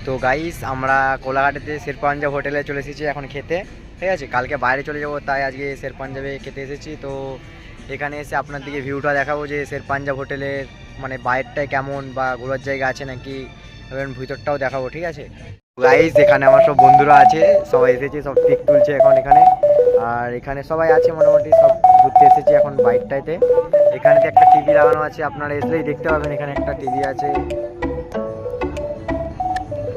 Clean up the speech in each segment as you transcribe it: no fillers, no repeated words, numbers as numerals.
তো গাইস আমরা কোলাঘাটেতে শের পাঞ্জাব হোটেলে চলে এসেছি এখন খেতে। ঠিক আছে, কালকে বাইরে চলে যাব, তাই আজকে শের পাঞ্জাবে খেতে এসেছি। তো এখানে এসে আপনার দিকে ভিউটা দেখাবো যে শের পাঞ্জাব হোটেলের মানে বাইরেটায় কেমন বা ঘোরার জায়গা আছে নাকি, এবং ভিতরটাও দেখাবো। ঠিক আছে গাইস, এখানে আমার সব বন্ধুরা আছে, সবাই এসেছে, সব পিক তুলছে এখন এখানে। আর এখানে সবাই আছে মোটামুটি, সব ঘুরতে এসেছি এখন বাইরটাইতে। এখানেতে একটা টিভি লাগানো আছে, আপনারা এসলেই দেখতে পাবেন এখানে একটা টিভি আছে,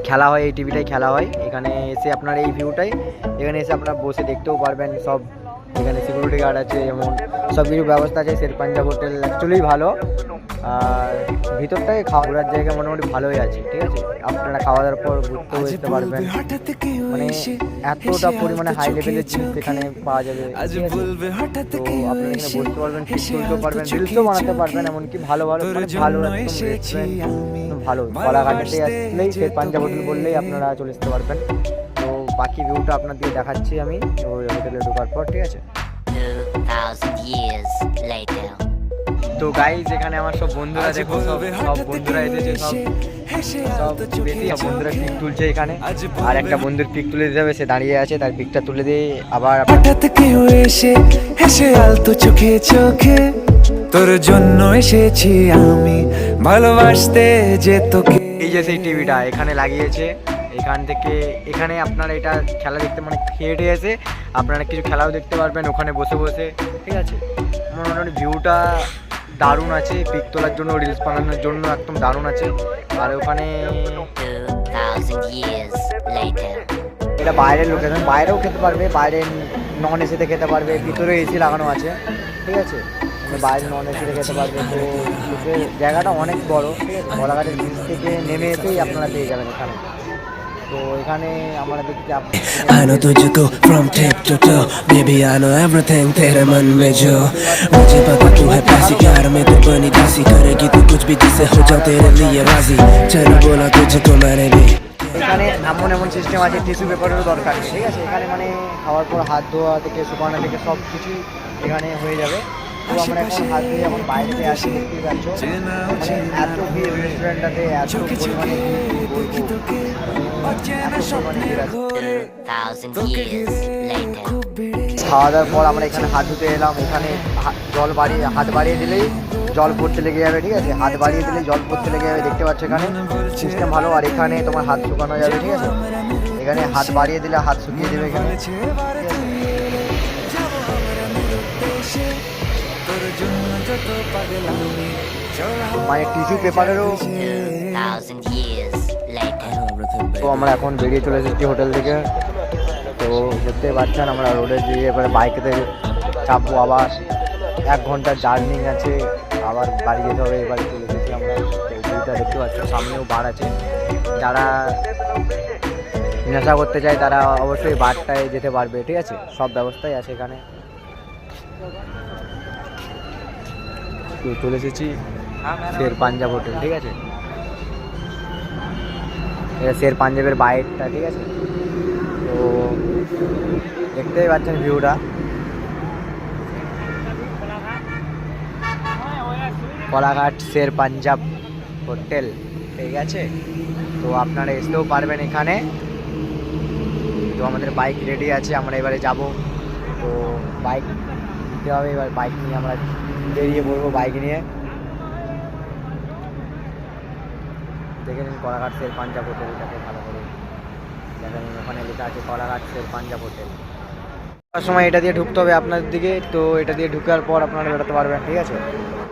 খেলা হয়, এই টিভিটাই খেলা হয়। এখানে এসে আপনার এই ভিউটাই, এখানে এসে আপনারা বসে দেখতেও পারবেন সব। এখানে সিকিউরিটি গার্ড আছে, যেমন সব কিছু ব্যবস্থা আছে। শের পাঞ্জাব হোটেল অ্যাকচুয়ালি ভালো, আর ভিতরটায় খাওয়া ঘোরার জায়গা মোটামুটি ভালোই আছে। ঠিক আছে, আপনারা খাওয়া দাওয়ার পর ঘুরতেও যেতে পারবেন, মানে এতটা পরিমাণে হাই লেভেলের জিনিস এখানে পাওয়া যাবে। ঠিক আছে, তো আপনারা এখানে বসতে পারবেন, পিক তুলতেও পারবেন, রিলসও বানাতে পারবেন, এমনকি ভালো ভালো মানে ভালো একদম রেস্টুরেন্ট ভালো। কলাঘাটে আসলেই শের পাঞ্জাব হোটেল বললেই আপনারা চলে আসতে পারবেন। তো বাকি ভিউটা আপনাদের দেখাচ্ছি আমি ওই হোটেলে ঢোকার পর। ঠিক আছে, 2000 years later. তো গাইজ এখানে আমার সব বন্ধুরা দেখো, সব সব বন্ধুরা এসেছে, সব বেশি বন্ধুরা পিক তুলছে এখানে। আর একটা বন্ধুর পিক তুলে দিতে হবে, সে দাঁড়িয়ে আছে, তার পিকটা তুলে দিয়ে আবার হঠাৎ কেউ এসে হেসে আলতো চোখে চোখে, তোর জন্য এসেছি আমি ভালোবাসতে যে তোকে। এই যে সেই টিভিটা এখানে লাগিয়েছে, এখান থেকে এখানে আপনারা এটা খেলা দেখতে মানে খেয়ে এসে আপনারা কিছু খেলাও দেখতে পারবেন ওখানে বসে বসে। ঠিক আছে, মোটামুটি ভিউটা দারুণ আছে, পিক তোলার জন্য, রিলস বানানোর জন্য একদম দারুণ আছে। আর ওখানে 2000 years later. এটা বাইরের লোকেশন, বাইরেও খেতে পারবে, বাইরে নন এসিতে খেতে পারবে, ভিতরে এসি লাগানো আছে। ঠিক আছে, মানে বাইরে নন এসিতে খেতে পারবে। তো ভিতরে জায়গাটা অনেক বড়। ঠিক আছে, কোলাঘাটের ব্রিজ থেকে নেমে এসেই আপনারা পেয়ে যাবেন এখানে। তো এখানে আমরা দেখছি I know तुझको from tip to toe, baby I know everything तेरे मन में जो, मुझे पता तू है प्यासी, प्यार में तू बनी दासी, करेगी तू कुछ भी जिससे हो जाऊं तेरे लिए राजी, चल बोला तुझको मैंने भी। এখানে এমন এমন সিস্টেম আছে, টিস্যু পেপারেরও দরকার নেই। ঠিক আছে, এখানে মানে খাওয়ার পর হাত ধোয়া থেকে শুকানো থেকে সব কিছুই এখানে হয়ে যাবে। তো আমরা এখন হাত ধুয়ে এখন বাইরে আসি, দেখতেই পাচ্ছ মানে এত ভিড় রেস্টুরেন্টটাতে, এত পরিমাণে ভিড় বলবো, এত পরিমাণে ভিড় আছে। 2000 years later. খাওয়া দাওয়ার পর আমরা এখানে হাত ধুতে এলাম। এখানে জল বাড়িয়ে হাত বাড়িয়ে দিলেই জল পড়তে লেগে যাবে। ঠিক আছে, হাত বাড়িয়ে দিলেই জল পড়তে লেগে যাবে, দেখতে পাচ্ছ এখানে সিস্টেম ভালো। আর এখানে তোমার হাত শুকানো যাবে। ঠিক আছে, এখানে হাত বাড়িয়ে দিলে হাত শুকিয়ে দেবে এখানে। মানে টিস্যু পেপারেরও। 2000 years later. তো আমরা এখন বেরিয়ে চলে এসেছি হোটেল থেকে। তো দেখতে পাচ্ছেন আমরা রোডে দিয়ে এবারে বাইকেতে চাপবো, আবার 1 ঘন্টার জার্নি আছে, আবার বাড়ি যেতে হবে। এবারে চলে এসেছি আমরা। ভিউটা দেখতে পাচ্ছ, সামনেও বার আছে, যারা নেশা করতে চায় তারা অবশ্যই বারটায় যেতে পারবে। ঠিক আছে, সব ব্যবস্থাই আছে এখানে। তো চলে এসেছি শের পাঞ্জাব হোটেল। ঠিক আছে, এটা শের পাঞ্জাবের বাইরটা। ঠিক আছে, তো দেখতেই পাচ্ছেন ভিউটা। কোলাঘাট শের পাঞ্জাব হোটেল। ঠিক আছে, তো আপনারা আসতেও পারবেন এখানে। তো আমাদের বাইক রেডি আছে, আমরা এবারে যাব। তো বাইক দিতে হবে, এবার বাইক নিয়ে আমরা বেরিয়ে পড়বো। বাইক নিয়ে দেখে নিন কোলাঘাট শের পাঞ্জাব হোটেলটাকে ভালো করে দেখে নিন। ওখানে লেখা আছে কোলাঘাট শের পাঞ্জাব হোটেল। সময় এটা দিয়ে ঢুকতে হবে আপনাদের দিকে, তো এটা দিয়ে ঢুকার পর আপনারা বেরোতে পারবেন। ঠিক আছে।